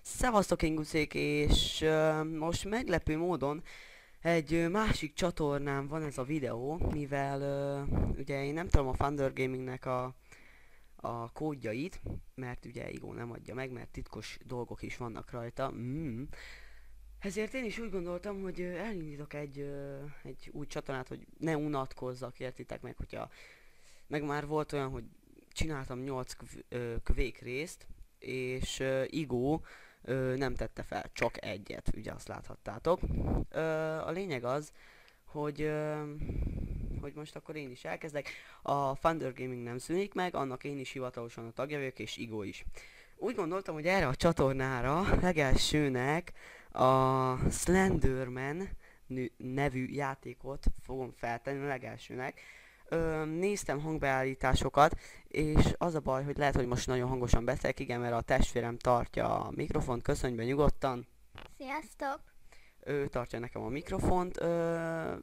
Szevasztok, Inguszék, és most meglepő módon egy másik csatornán van ez a videó, mivel ugye én nem tudom a Thunder Gamingnek a kódjait, mert ugye Igó nem adja meg, mert titkos dolgok is vannak rajta. Ezért én is úgy gondoltam, hogy elindítok egy új csatornát, hogy ne unatkozzak, értitek meg, hogyha meg már volt olyan, hogy csináltam 8 kvék részt, és Igó nem tette fel csak egyet, ugye azt láthattátok. A lényeg az, hogy most akkor én is elkezdek. A Thunder Gaming nem szűnik meg, annak én is hivatalosan a tagja vagyok, és Igó is. Úgy gondoltam, hogy erre a csatornára legelsőnek a Slenderman nevű játékot fogom feltenni a legelsőnek. Néztem hangbeállításokat, és az a baj, hogy lehet, hogy most nagyon hangosan beszélek, igen, mert a testvérem tartja a mikrofont, köszönj be nyugodtan. Sziasztok! Ő tartja nekem a mikrofont,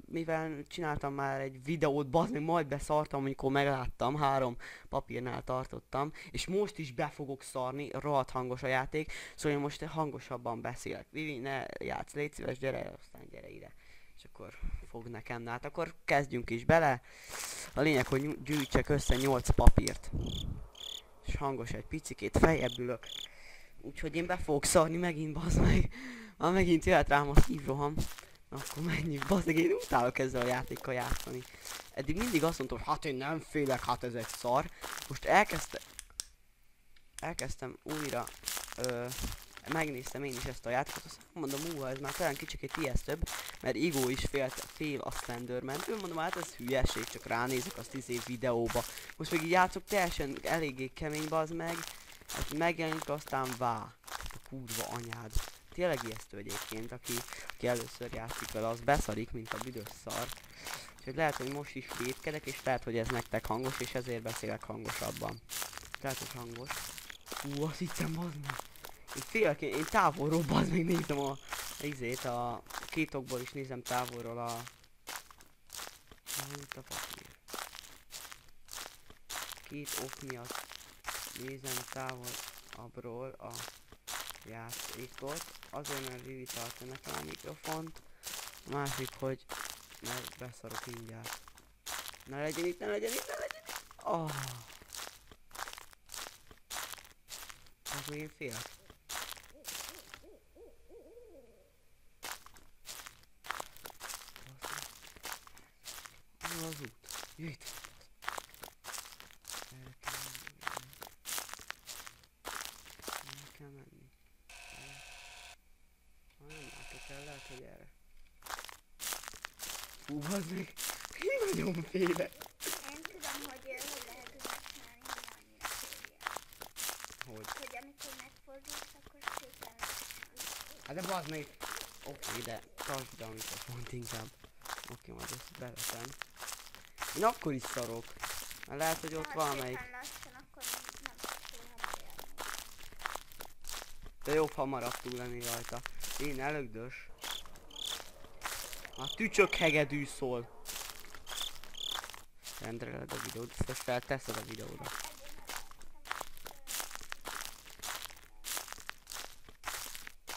mivel csináltam már egy videót, bazd meg, majd beszartam, amikor megláttam, 3 papírnál tartottam, és most is be fogok szarni, rohadt hangos a játék, szóval én most hangosabban beszélek. Vivi, ne játsz, légy szíves, gyere, aztán gyere ide. És akkor fog nekem, hát akkor kezdjünk is bele. A lényeg, hogy gyűjtsek össze 8 papírt. És hangos egy picikét, feljebb ülök. Úgyhogy én be fogok szarni megint, bazd meg. Ha megint jöhet rám a szívroham, akkor menjünk, bazd meg, én utálok ezzel a játékkal játszani. Eddig mindig azt mondtam, hogy hát én nem félek, hát ez egy szar. Most elkezdtem újra, megnéztem én is ezt a játékot, azt mondom, ez már talán kicsikét ijesztőbb, mert Igó is fél a Slenderman. Ő mondom, hát ez hülyeség, csak ránézek azt videóba. Most még így játszok, teljesen eléggé kemény, bazd meg. Hát megjelenik, aztán vá. A kurva anyád. Tényleg ijesztő egyébként, aki először játszik vele, az beszarik, mint a büdös szar. Úgyhogy lehet, hogy most is vétkedek, és lehet, hogy ez nektek hangos, és ezért beszélek hangosabban. Lehet, hogy hangos. Azt hittem, bazd meg. Én félek, én távolról, bazd meg, nézem a két okból is nézem távolról itt a papír. Két ok miatt nézem távolabbról a játékot. Azért, mert Vivi tartja nekem a mikrofont. A másik, hogy mert beszarok mindjárt. Ne legyen itt, ne legyen itt, ne legyen itt! Oh. Az még én félek. Hol az út? Jöjj! El kell menni. Nem látok el, lehet, hogy erre. Bazd meg! Én nagyon félek! Én tudom, hogy lehet úgy csinálni, hogy annyira félje. Hogy amikor megfordulsz, akkor szépen lesz. Hát de bazd meg! Oké, de tartsd be a mikrofont inkább. Oké, majd ezt beveszem. Én akkor is szarok. Mert lehet, hogy ott valamelyik. Ha lassan, akkor nem tudsz élni. De jobb hamarabb túl lenni rajta. Én elögdös. A tücsök hegedű szól. Rendeled a videót, ezt felteszed a videóra.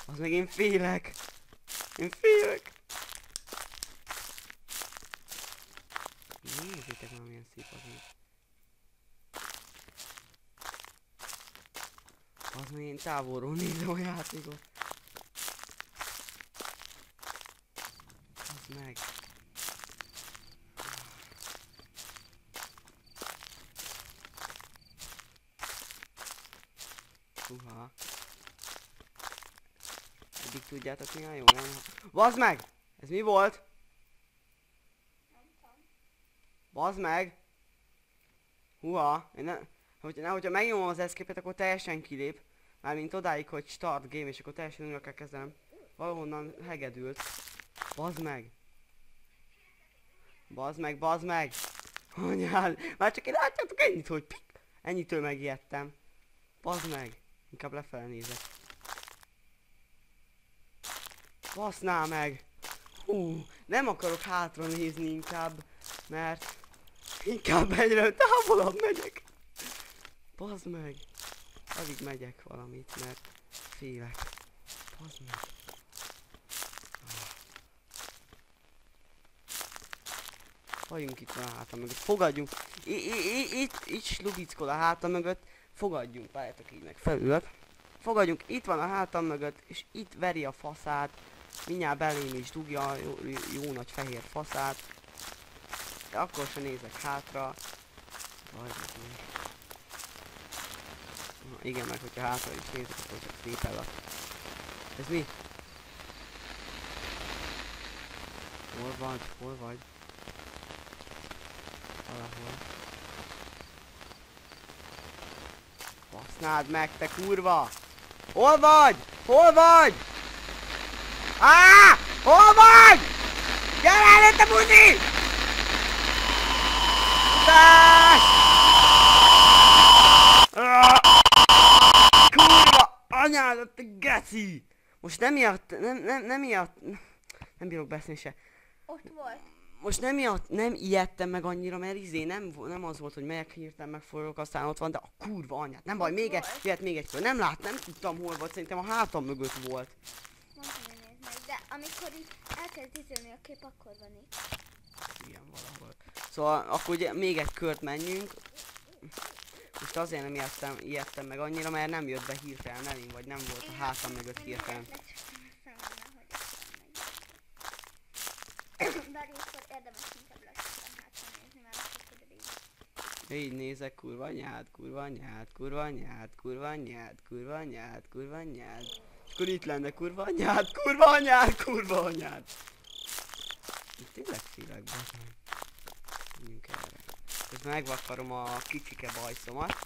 Az meg én félek. Én félek. Nézzétek már milyen szép az én. Az meg én távolról nézem a játékot. Az meg. Uha. Eddig tudjátok milyen jó, nem? Bazd meg! Ez mi volt? Bazd meg! Húha! Hogyha megnyomom az escape-et, akkor teljesen kilép. Mármint odáig, hogy start game, és akkor teljesen újra kell kezdenem. Valahonnan hegedült. Bazd meg! Bazd meg, bazd meg! Anyád! Már csak én látjátok ennyit, hogy pik! Ennyitől megijedtem. Bazd meg! Inkább lefele nézek. Basznál meg! Nem akarok hátra nézni inkább, mert inkább egyre távolabb megyek. Bazd meg! Alig megyek valamit, mert félek. Bazd meg. Halljunk itt a hátam mögött. Fogadjunk. Itt slubickol a hátam mögött. Fogadjunk. Várjátok, így meg felülök. Fogadjunk. Itt van a hátam mögött. És itt veri a faszát. Mindjárt belém is dugja a jó nagy fehér faszát. De akkor se nézek hátra. Igen, meg hogyha hátra is nézek, akkor csak szépen lak. Ez mi? Hol vagy? Hol vagy? Valahol. Basznád meg, te kurva! Hol vagy? Hol vagy? Áááá! Hol vagy? Gyere el, te buzi! Utás! Kurva! Anyádat, te geci! Most nem bírok beszélni se. Ott volt. Most nem ijedtem meg annyira, mert nem az volt, hogy megyek hirtelen megfordulok, aztán ott van, de a kurva anyát, nem baj, jöhet még egy kör. Nem tudtam hol volt, szerintem a hátam mögött volt. Mondtam, hogy nézd meg, de amikor így elkezd izölni a kép, akkor van itt. Igen, valahol. Szóval akkor ugye még egy kört menjünk. Most azért nem ijedtem meg annyira, mert nem jött be hirtelen elém, vagy nem volt a hátam mögött hirtelen. Bár ilyenkor érdemes inkább lassabban hátra nézni, mert akkor tudod így. Így nézek, kurva anyád, kurva anyád, kurva anyád, kurva anyád, kurva anyád, kurva anyád. És akkor itt lenne kurva anyád, kurva anyád, kurva anyád. Itt tényleg félek, bazd meg. Menjünk erre. Közben megvakarom a kicsike bajszomat.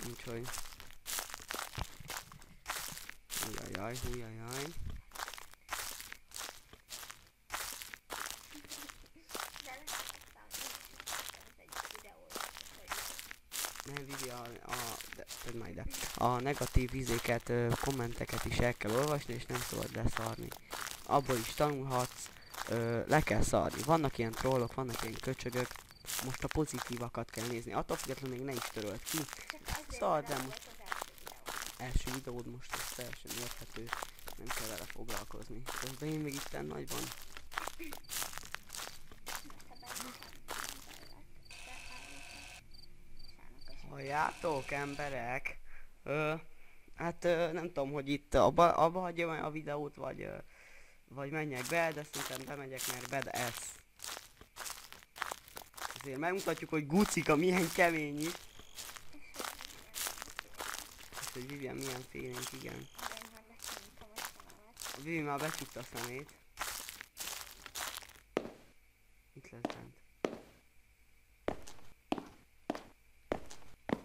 Úgyhogy... Hújajaj, hújajaj. Nem videó, a negatív izéket, kommenteket is el kell olvasni, és nem szabad leszarni. Abból is tanulhatsz, le kell szarni. Vannak ilyen trollok, vannak ilyen köcsögök, most a pozitívakat kell nézni. Attól függetlenül még ne is töröld ki. Szard le most. Első videód most, ez teljesen érthető, nem kell vele foglalkozni. Közben én még itten nagyban. Halljátok, emberek? Hát nem tudom, hogy itt abba hagyjam a videót, vagy menjek be, de szerintem bemegyek, mert badass. Azért megmutatjuk, hogy Gucika milyen kemény itt. És hogy Vivian milyen félénk, igen. A Vivi már becsukta a szemét. Itt lesz bent.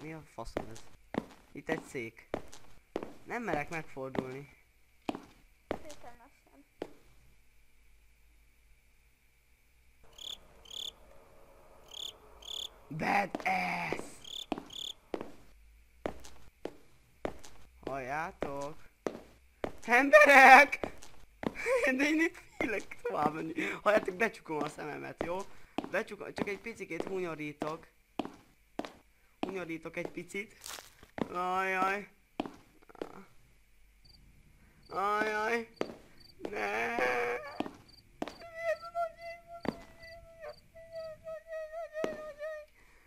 Mi a faszom ez? Itt egy szék. Nem merek megfordulni. Szépen lassan. Badass! Halljátok? Emberek! De én itt félek tovább menni. Halljátok, becsukom a szememet, jó? Becsukom, csak egy picikét hunyorítok. Hunyorítok egy picit. Ajaj. Ajaj. Ne.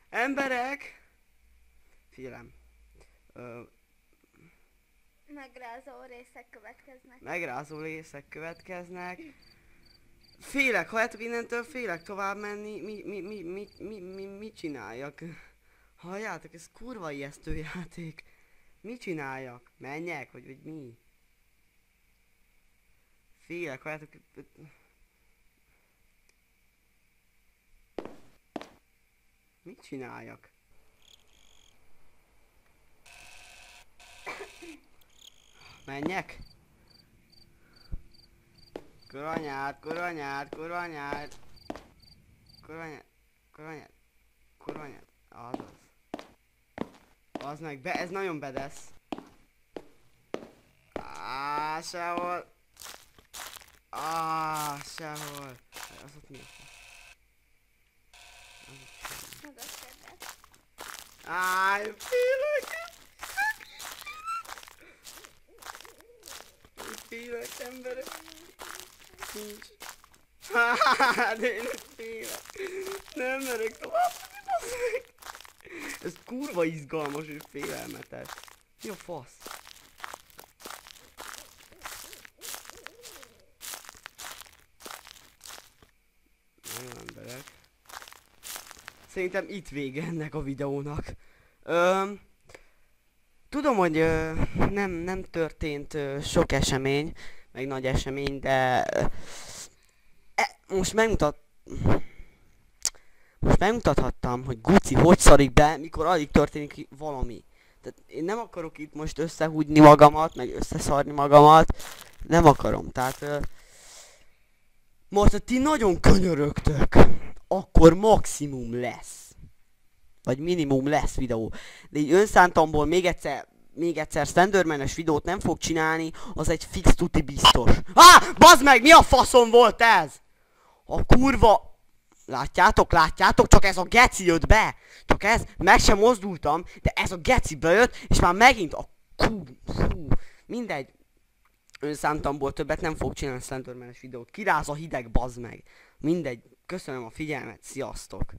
Emberek! Félem. Megrázó részek következnek. Megrázó részek következnek. Félek, halljátok, innentől félek tovább menni. Mit csináljak? Halljátok, ez kurva ijesztő játék. Mit csináljak? Menjek? Vagy mi? Félek, halljátok. Mit csináljak? Menjek? Kuranyád, kuranyád, kuranyád. Kuranyád, kuranyád, kuranyád. Azaz. Az meg be, ez nagyon bedesz. Sehol. Sehol. Az ott mi? Az ott kedves. Félek. Emberek. Nincs. De én ezt félek. Nem merek tovább. Ez kurva izgalmas és félelmetes. Mi a fasz? Jó emberek. Szerintem itt vége ennek a videónak. Tudom, hogy nem történt sok esemény, meg nagy esemény, de most megmutathattam, hogy Guci hogy szarik be, mikor alig történik valami. Tehát én nem akarok itt most összehúgyni magamat, meg összeszarni magamat. Nem akarom, tehát most ha ti nagyon könyörögtök, akkor maximum lesz. Vagy minimum lesz videó. De így önszántamból még egyszer Slenderman-es videót nem fog csinálni, az egy fix tuti biztos. Bazd meg, mi a faszom volt ez? A kurva... Látjátok, csak ez a geci jött be. Csak ez, meg sem mozdultam, de ez a geci bejött, és már megint a mindegy. Önszántamból többet nem fog csinálni Slenderman-es videót. Kiráz a hideg, bazd meg. Mindegy, köszönöm a figyelmet, sziasztok.